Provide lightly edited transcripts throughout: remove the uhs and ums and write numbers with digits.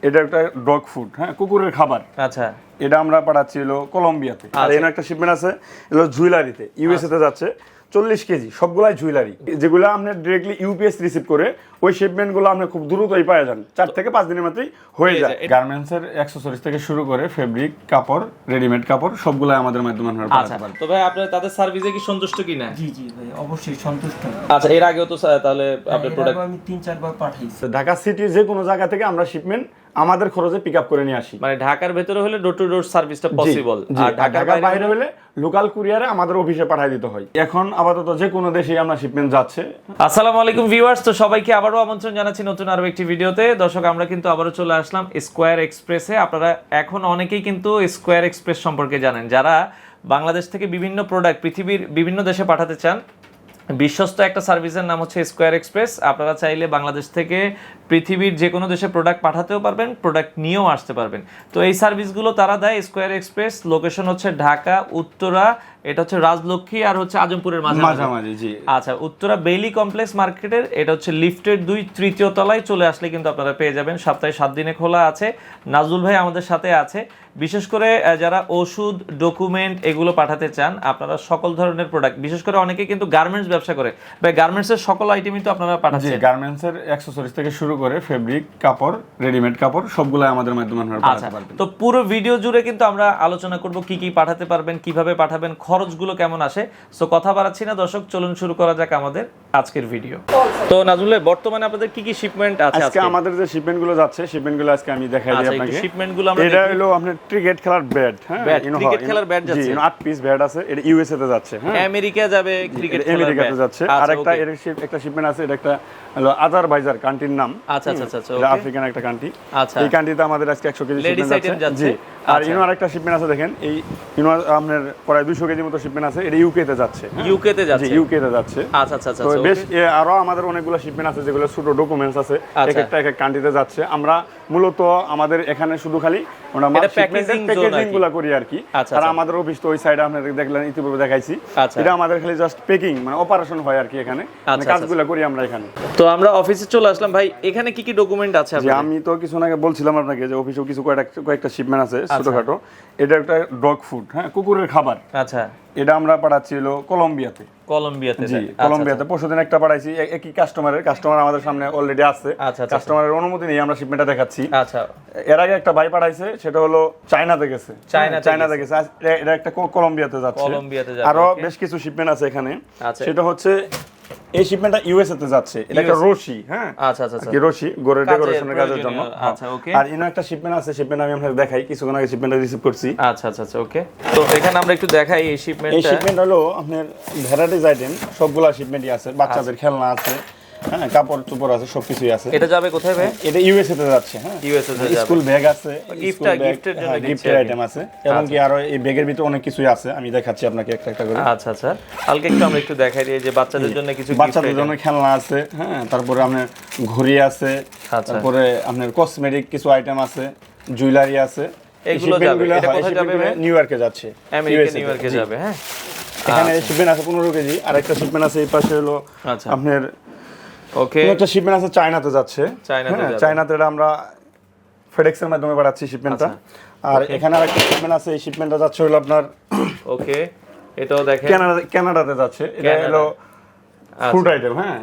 এটা একটা dog food, হ্যাঁ, কুকুরের খাবার। আচ্ছা, এটা আমরা পাঠাচ্ছি হলো কলম্বিয়াতে। আর এখানে একটা শিপমেন্ট আছে এগুলো জুয়েলারিতে, ইউএসএ তে যাচ্ছে 40 কেজি, সবগুলাই জুয়েলারি, যেগুলো আপনি ডিরেক্টলি ইউপিএস রিসিভ করে ওই শিপমেন্টগুলো আপনি খুব দ্রুতই পাওয়া যান, 4 থেকে 5 দিনের মধ্যেই হয়ে যায়। গার্মেন্টসের অ্যাকসেসরিজ থেকে শুরু করে ফেব্রিক, কাপড়, রেডিমেড কাপড় সবগুলাই আমাদের মাধ্যমে আপনারা পাঠাতে পারবেন। তো ভাই আপনারা তাদের সার্ভিসে কি সন্তুষ্ট কিনা? জি জি ভাই, অবশ্যই সন্তুষ্ট। আচ্ছা, এর আগেও তো তাহলে আপনার প্রোডাক্ট আমি 3-4 বার পাঠাইছি। ঢাকা সিটির যে কোনো জায়গা থেকে আমরা শিপমেন্ট আমাদের খরচে পিক আপ করে নিয়ে আসি। মানে ঢাকার ভেতরে হলে ডোর টু ডোর সার্ভিসটা পসিবল, আর ঢাকার বাইরে হলে লোকাল কুরিয়ারে আমাদের অফিসে পাঠিয়ে দিতে হয়। এখন আপাতত যে কোনো দেশেই আমরা শিপমেন্ট যাচ্ছে। আসসালামু আলাইকুম ভিউয়ার্স, তো সবাইকে আবারও আমন্ত্রণ জানাচ্ছি নতুন আরো একটি ভিডিওতে। দর্শক, আমরা কিন্তু আবারও চলে আসলাম স্কয়ার এক্সপ্রেসে। আপনারা এখন অনেকেই কিন্তু স্কয়ার এক্সপ্রেস সম্পর্কে জানেন, যারা বাংলাদেশ থেকে বিভিন্ন প্রোডাক্ট পৃথিবীর বিভিন্ন দেশে পাঠাতে চান। বিশ্বস্ত একটা সার্ভিসের নাম হচ্ছে স্কয়ার এক্সপ্রেস। আপনারা চাইলে বাংলাদেশ থেকে পৃথিবীর যে কোনো দেশে প্রোডাক্ট পাঠাতেও পারবেন, প্রোডাক্ট নিয়েও আসতে পারবেন। তো এই সার্ভিসগুলো তারা দেয় স্কয়ার এক্সপ্রেস। লোকেশন হচ্ছে ঢাকা উত্তরা, এটা হচ্ছে রাজলক্ষ্মী আর হচ্ছে আজমপুরের মাঝামাঝি। জি, আচ্ছা, উত্তরা বেইলি কমপ্লেক্স মার্কেটের, এটা হচ্ছে লিফটের 2 তৃতীয় তলায় চলে আসলে কিন্তু আপনারা পেয়ে যাবেন। সপ্তাহে 7 দিনে খোলা আছে। নাজুল ভাই আমাদের সাথে আছে। বিশেষ করে যারা ওষুধ, ডকুমেন্ট এগুলো পাঠাতে চান, আপনারা সকল ধরনের প্রোডাক্ট, বিশেষ করে অনেকে কিন্তু গার্মেন্টস ব্যবসা করে, বা গার্মেন্টসের সকল আইটেমই তো আপনারা পাঠাচ্ছেন। গার্মেন্টসের অ্যাকসেসরিজ থেকে শুরু করে ফেব্রিক, কাপড়, রেডিমেড কাপড় সবগুলাই আমাদের মাধ্যমে আপনারা পাঠাতে পারবেন। তো পুরো ভিডিও জুড়ে কিন্তু আমরা আলোচনা করব কি কি পাঠাতে পারবেন, কিভাবে পাঠাবেন, খরচগুলো কেমন আসে। সো কথা বাড়াচ্ছি না দর্শক, চলুন শুরু করা যাক আমাদের আজকের ভিডিও। তো নাজুল ভাই, বর্তমানে আপনাদের কি কি শিপমেন্ট আছে আজকে? আমাদের যে শিপমেন্টগুলো যাচ্ছে, শিপমেন্টগুলো আজকে আমি দেখাই দিই আপনাকে। শিপমেন্টগুলো আমরা এটা হলো আপনার ক্রিকেট খেলার ব্যাট, হ্যাঁ, ক্রিকেট খেলার ব্যাট যাচ্ছে। 8 পিস ব্যাট আছে, এটা ইউএসএ তে যাচ্ছে, হ্যাঁ, আমেরিকা যাবে ক্রিকেট খেলার ব্যাট, আমেরিকাতে যাচ্ছে। আর একটা শিপমেন্ট আছে, এটা একটা হলো আজারবাইজান কান্ট্রির নাম। আচ্ছা আচ্ছা আচ্ছা, এটা আফ্রিকান একটা কান্ট্রি। আচ্ছা, এই কান্ট্রিতে আমাদের আজকে 100 কেজি শিপমেন্ট যাচ্ছে। জি, আর আরেকটা শিপমেন্ট আছে, দেখেন এই আপনার প্রায় 200 কেজি মতো শিপমেন্ট আছে, এটা ইউকে তে যাচ্ছে। ইউকে তে যাচ্ছে? জি, ইউকে তে যাচ্ছে। আচ্ছা আচ্ছা আচ্ছা, তো বেশ আরো আমাদের অনেকগুলো শিপমেন্ট আছে যেগুলো ছোট ডকুমেন্টস আছে, এক এক কান্ট্রিতে যাচ্ছে। আমরা মূলত আমাদের এখানে শুধু খালি আমরা প্যাকেজিং গুলো করি আর কি। আর আমাদের অফিস তো ওই সাইডে আপনাদের দেখলেন, ইতিপূর্বে দেখাইছি। এটা আমাদের খালি জাস্ট প্যাকিং, মানে অপারেশন হয় আর কি এখানে, কাজগুলো করি আমরা এখানে। তো আমরা অফিসে চলে আসলাম ভাই, এখানে কি কি ডকুমেন্ট আছে আপনাদের? আমি তো কিছু আগে বলছিলাম আপনাকে যে অফিসেও কিছু কয়েকটা শিপমেন্ট আছে ছোটখাটো। এটা একটা ডগ ফুড, হ্যাঁ, কুকুরের খাবার। আচ্ছা, এটা আমরা পাঠাচ্ছি হলো কলম্বিয়াতে। জি, কলম্বিয়াতে পরশুদিন একটা পাঠাইছি, একই কাস্টমার আমাদের সামনে অলরেডি আছে। কাস্টমারের অনুমতি নিয়ে আমরা শিপমেন্টটা দেখাচ্ছি। আচ্ছা, এর আগে একটা ভাই পাঠাইছে, সেটা হলো চায়নাতে গেছে। এটা একটা কলম্বিয়াতে যাচ্ছে। আরো বেশ কিছু শিপমেন্ট আছে এখানে। সেটা হচ্ছে এই শিপমেন্টটা ইউএসএ তে যাচ্ছে। এটা একটা রশি, হ্যাঁ, আচ্ছা আচ্ছা আচ্ছা, কি রশি গোরের ডেকোরেশনের কাজের জন্য। আচ্ছা, ওকে। আর ইনো একটা শিপমেন্ট আছে, শিপমেন্ট আমি আপনাদের দেখাই, কিছুক্ষণ আগে শিপমেন্টটা রিসিভ করছি। আচ্ছা আচ্ছা আচ্ছা, ওকে। তো এখানে আমরা একটু দেখাই এই শিপমেন্টটা। এই শিপমেন্ট হলো আপনার ভ্যারাইটিস আইটেম, সবগুলা শিপমেন্টই আছে। বাচ্চাদের খেলনা আছে, হ্যাঁ, কাপড় চোপড় আছে, সবকিছুই আছে। এটা যাবে কোথায় ভাই? এটা ইউএসএ তে যাচ্ছে, হ্যাঁ, ইউএসএ তে যাবে। স্কুল ব্যাগ আছে, গিফটের জন্য গিফটের আইটেম আছে, এবং কি আরো এই ব্যাগের ভিতরে অনেক কিছুই আছে, আমি দেখাচ্ছি আপনাকে একটা একটা করে। আচ্ছা আচ্ছা, হালকা একটু আমরা একটু দেখাই দিই যে বাচ্চাদের জন্য কিছু বাচ্চাদের জন্য খেলনা আছে, হ্যাঁ, তারপরে আপনার ঘড়ি আছে, তারপরে আপনার কসমেটিক কিছু আইটেম আছে, জুয়েলারি আছে। এগুলো যাবে, এটা কোথায় যাবে ভাই? নিউ ইয়র্কে যাচ্ছে, আমেরিকা নিউ ইয়র্কে যাবে, হ্যাঁ। এখানে শিপমেন্ট আছে 15 কেজি, আর একটা শিপমেন্ট আছে এই পাশে হলো আপনার, ওকে, একটা শিপমেন্ট আছে চায়নাতে যাচ্ছে। চায়নাতে এটা আমরা ফেডেক্স এর মাধ্যমে পাঠাচ্ছি শিপমেন্টটা। আর এখানে আরেকটা শিপমেন্ট আছে, এই শিপমেন্টটা যাচ্ছে হলো আপনার, ওকে, এটাও দেখেন, কানাডাতে যাচ্ছে। এটা হলো ফুড আইটেম, হ্যাঁ,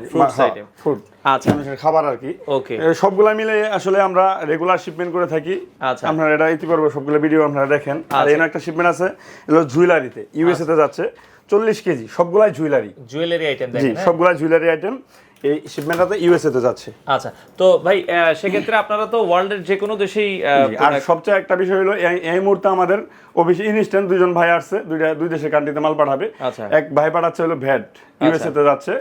ফুড, আচ্ছা, মানুষের খাবার আর কি। ওকে, সবগুলা মিলে আসলে আমরা রেগুলার শিপমেন্ট করে থাকি। আচ্ছা, আপনারা এটা ইতিপূর্বে সবগুলো ভিডিও আপনারা দেখেন। আর এখানে একটা শিপমেন্ট আছে, এগুলো জুয়েলারিতে, ইউএসএ তে যাচ্ছে 40 কেজি, সবগুলাই জুয়েলারি আইটেম দেখেন। জি, সবগুলাই জুয়েলারি আইটেম। এই শিপমেন্টটাতে ইউএসএ তে যাচ্ছে। আচ্ছা, তো ভাই সেক্ষেত্রে আপনারা তো ওয়ার্ল্ডের যে কোনো দেশেই, আর সবচেয়ে একটা বিষয় হলো এই মুহূর্তে আমাদের অফিসে ইনস্ট্যান্ট দুজন ভাই আসছে, দুই দেশের কান্ট্রিতে মাল পাঠাবে। এক ভাই পাঠাচ্ছে হলো ভ্যাট, ইউএসএ তে যাচ্ছে,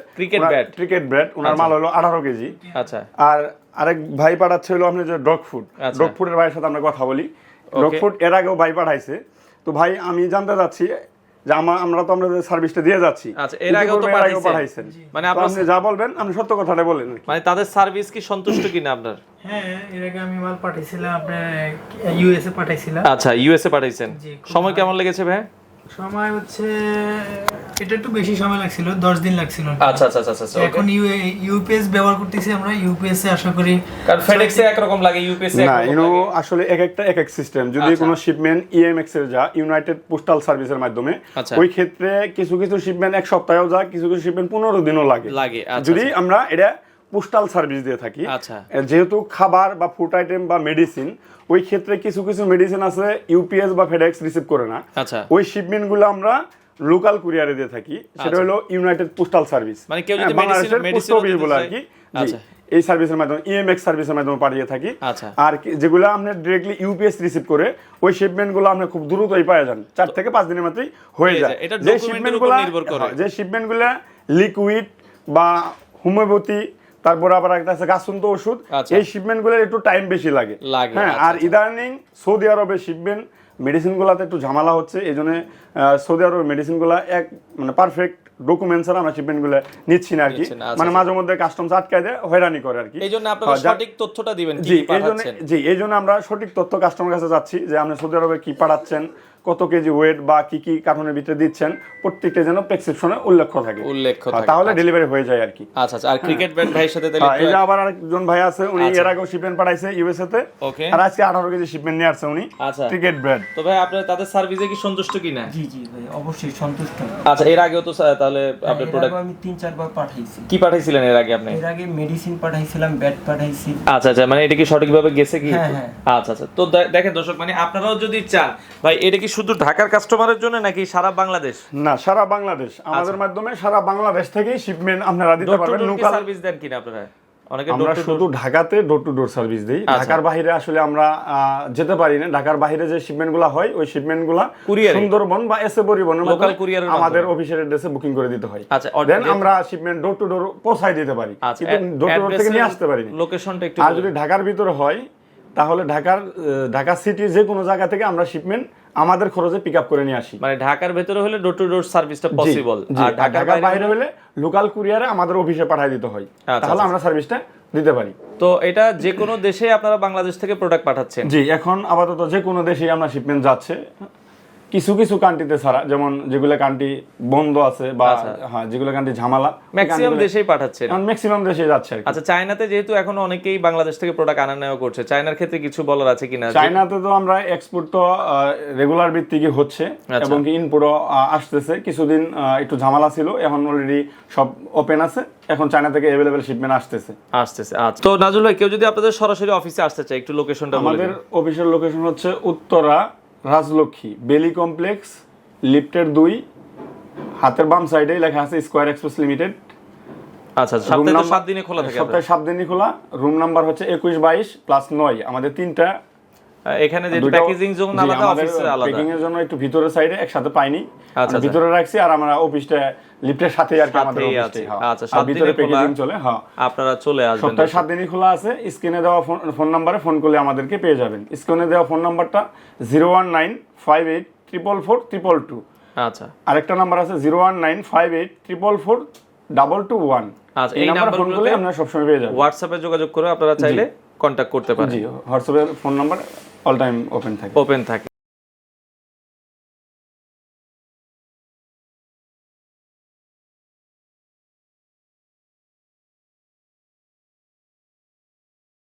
ক্রিকেট ব্যাট, ওনার মাল হলো 18 কেজি। আচ্ছা, আর আরেক ভাই পাঠাচ্ছে হলো আপনি যে ডগ ফুডের ভাইয়ের সাথে আমরা কথা বলি। ডগ ফুড এর আগেও ভাই পাঠাইছে। তো ভাই আমি জানতে চাচ্ছি যে আমরা তো আপনাদের সার্ভিসটা দিয়ে যাচ্ছি। আচ্ছা, এর আগেও তো পাঠাইছেন, মানে আপনি যা বলবেন আপনি সত্য কথাটা বলেন, মানে তাদের সার্ভিস কি সন্তুষ্ট কিনা আপনার? হ্যাঁ, এর আগে আমি মাল পাঠাইছিলাম, আপনার ইউএসএ পাঠাইছিলাম। আচ্ছা, ইউএসএ পাঠাইছেন, সময় কেমন লেগেছে ভাই? সময় হচ্ছে এটা একটু বেশি সময় লাগছিল, 10 দিন লাগছিল। আচ্ছা আচ্ছা আচ্ছা আচ্ছা এখন ইউপিএস ব্যবহার করতেছি আমরা, ইউপিএস এ আশা করি, কারণ FedEx এ একরকম লাগে, UPS এ না একরকম ইনো লাগে। আসলে এক একটা এক এক সিস্টেম। যদি আচ্ছা। কোনো শিপমেন্ট ইএমএক্স এর যা ইউনাইটেড পোস্টাল সার্ভিসের মাধ্যমে, আচ্ছা। ওই ক্ষেত্রে কিছু কিছু শিপমেন্ট এক সপ্তাহেও যা, কিছু কিছু শিপমেন্ট 15 দিনও লাগে। আচ্ছা, যদি আচ্ছা। আমরা এটা পোস্টাল সার্ভিস দিয়ে থাকি, আচ্ছা। যেহেতু খাবার বা ফুড আইটেম বা মেডিসিন, ওই ক্ষেত্রে কিছু কিছু মেডিসিন আছে ইউপিএস বা ফেডেক্স রিসিভ করে না। আচ্ছা। ওই শিপমেন্ট গুলো আমরা লোকাল কুরিয়ারে দিয়ে থাকি, সেটা হলো ইউনাইটেড পোস্টাল সার্ভিস। মানে কেউ যদি বাংলাদেশের পোস্ট medicine অফিস বলে আর কি। জি, আচ্ছা। এই সার্ভিসের মাধ্যমে ইএমএক্স সার্ভিসের মাধ্যমে পাঠিয়ে থাকি। আচ্ছা। আর যেগুলো আপনি ডিরেক্টলি ইউপিএস রিসিভ করে, ওই শিপমেন্ট গুলো আপনি খুব দ্রুতই পাওয়া যান, 4 থেকে 5 দিনের মধ্যেই হয়ে যায়। এটা যে document-এর শিপমেন্ট উপর গুলো, নির্ভর করে। যে শিপমেন্ট গুলো লিকুইড বা হোমিওপ্যাথি, তারপর আবার একটা আছে গাছন্ত ওষুধ, আচ্ছা। এই শিপমেন্ট গুলোর একটু টাইম বেশি লাগে। হ্যাঁ, আচ্ছা, আর ইদানিং সৌদি আরবের শিপমেন্ট মেডিসিন গুলাতে একটু ঝামেলা হচ্ছে, এই জন্য সৌদি আরবের মেডিসিন গুলা মানে পারফেক্ট ডকুমেন্টস ছাড়া আমরা শিপমেন্ট গুলো নিচ্ছি না আর কি। নিচ্ছেন না, আচ্ছা, মানে মাঝে মধ্যে কাস্টমস আটকায় দেয়, হয়রানি করে আর কি। এই জন্য আপনারা সঠিক তথ্যটা দিবেন কি জি, পাঠাচ্ছেন। এই জন্য আমরা সঠিক তথ্য কাস্টমার কাছে যাচ্ছি, যে আপনি সৌদি আরবে কি পাঠাচ্ছেন, কত কেজি ওয়েট বা কি কি কার্টনের ভিতরে দিচ্ছেন, প্রত্যেকটা যেন প্রেসক্রিপশনে উল্লেখ থাকে, তাহলে ডেলিভারি হয়ে যায় আর কি। আচ্ছা আচ্ছা। আর ক্রিকেট ব্যাট ভাইয়ের সাথে এই যে আবার আরেকজন ভাই আছে, উনি এর আগেও শিপমেন্ট পাঠাইছে ইউএসএ তে, ওকে। আর আজকে 18 কেজি শিপমেন্ট নিয়ে আসছে উনি। আচ্ছা। Cricket brand. তো ভাই আপনারা তাদের সার্ভিসে কি সন্তুষ্ট কিনা? জি জি ভাই, অবশ্যই সন্তুষ্ট। আচ্ছা, এর আগেও তো তাহলে আপনার এর প্রোডাক্ট আগে আমি 3-4 বার পাঠাইছি। কি পাঠাইছিলেন এর আগে আপনি? এর আগে মেডিসিন পাঠাইছিলাম, ব্যাট পাঠাইছি। আচ্ছা আচ্ছা, মানে এটা কি সঠিকভাবে গেছে কি? হ্যাঁ, হ্যাঁ। আচ্ছা আচ্ছা। তো দেখেন দর্শক, মানে আপনারাও যদি চান ভাই, এটা কি শুধু ঢাকার কাস্টমারের জন্য নাকি সারা বাংলাদেশ? না, সারা বাংলাদেশ। আমাদের মাধ্যমে সারা বাংলাদেশ থেকেই শিপমেন্ট আপনারা দিতে পারবেন। লোকাল সার্ভিস দেন কিনা আপনারা? অনেকে আমরা শুধু ঢাকাতে ডোর টু ডোর সার্ভিস দিই। ঢাকার বাইরে আসলে আমরা যেতে পারি না। ঢাকার বাইরে যে শিপমেন্টগুলো হয়, ওই শিপমেন্টগুলো সুন্দরবন বা এসএ পরিবহনের লোকাল কুরিয়ারের আমাদের অফিসের অ্যাড্রেসে বুকিং করে দিতে হয়। আচ্ছা, দেন আমরা শিপমেন্ট ডোর টু ডোর পৌঁছায় দিতে পারি, কিন্তু ডোর টু ডোর থেকে নিয়ে আসতে পারি না। লোকেশনটা একটু। আর যদি ঢাকার ভিতরে হয়, তাহলে ঢাকা সিটির যে কোনো জায়গা থেকে আমরা শিপমেন্ট আমাদের খরচে পিক আপ করে নিয়ে আসি। মানে ঢাকার ভেতরে হলে ডোর টু ডোর সার্ভিসটা পসিবল, আর ঢাকার বাইরে হলে লোকাল কুরিয়ারে আমাদের অফিসে পাঠিয়ে দিতে হয়, তাহলে আমরা সার্ভিসটা দিতে পারি। তো এটা যে কোনো দেশে আপনারা বাংলাদেশ থেকে প্রোডাক্ট পাঠাচ্ছেন? জি, এখন আপাতত যে কোনো দেশেই আমরা শিপমেন্ট যাচ্ছে, কিছু কিছু কান্ট্রিতে ছাড়া, যেমন যেগুলো কান্ট্রি বন্ধ আছে বা হ্যাঁ যেগুলো কান্ট্রি ঝামেলা, ম্যাক্সিমাম দেশেই পাঠাচ্ছেন। এখন ম্যাক্সিমাম দেশে যাচ্ছে আর কি। আচ্ছা, চায়নাতে যেহেতু এখন অনেকেই বাংলাদেশ থেকে প্রোডাক্ট আনা নেওয়া করছে, চায়নার ক্ষেত্রে কিছু বলার আছে কিনা? চায়নাতে তো আমরা এক্সপোর্ট তো রেগুলার ভিত্তিকে হচ্ছে, এবং কি ইনপুটও আসতেছে। কিছুদিন একটু ঝামেলা ছিল, এখন অলরেডি সব ওপেন আছে, এখন চায়না থেকে অ্যাভেলেবল শিপমেন্ট আসতেছে। আচ্ছা। তো নাজুল ভাই, কেউ যদি আপনাদের সরাসরি অফিসে আসতে চায়, একটু লোকেশনটা বলে দিন। আমাদের অফিসের লোকেশন হচ্ছে উত্তরা রাজলক্ষ্মী বেলি কমপ্লেক্স, লিফটের 2, হাতের বাম সাইডে লেখা আছে স্কয়ার এক্সপ্রেস লিমিটেড। আচ্ছা, সপ্তাহে 7 দিনে খোলা থাকে? সপ্তাহে 7 দিনই খোলা। রুম নাম্বার হচ্ছে 21, 22 প্লাস 9। আমাদের 3টা এখানে যে প্যাকেজিং জোন আলাদা, অফিসে আলাদা। প্যাকিং এর জন্য একটু ভিতরের সাইডে একসাথে পাইনি, আচ্ছা ভিতরে রাখছি। আর আমরা অফিসটা লিফটের সাথে আর কি আমাদের অফিসটা। আচ্ছা, আর ভিতরে প্যাকেজিং চলে। হ্যাঁ, আপনারা চলে আসবেন। সপ্তাহে 7 দিনই খোলা আছে। স্ক্রিনে দেওয়া ফোন নম্বরে ফোন করলে আমাদেরকে পেয়ে যাবেন। স্ক্রিনে দেওয়া ফোন নাম্বারটা 01958444422। আচ্ছা। আরেকটা নাম্বার আছে 01958444221। আচ্ছা, এই নাম্বার ফোন করলে আপনারা সবসময় পেয়ে যাবেন। হোয়াটসঅ্যাপে যোগাযোগ করে আপনারা চাইলে কন্টাক্ট করতে পারেন। জি, হোয়াটসঅ্যাপের phone number all time open থাকে।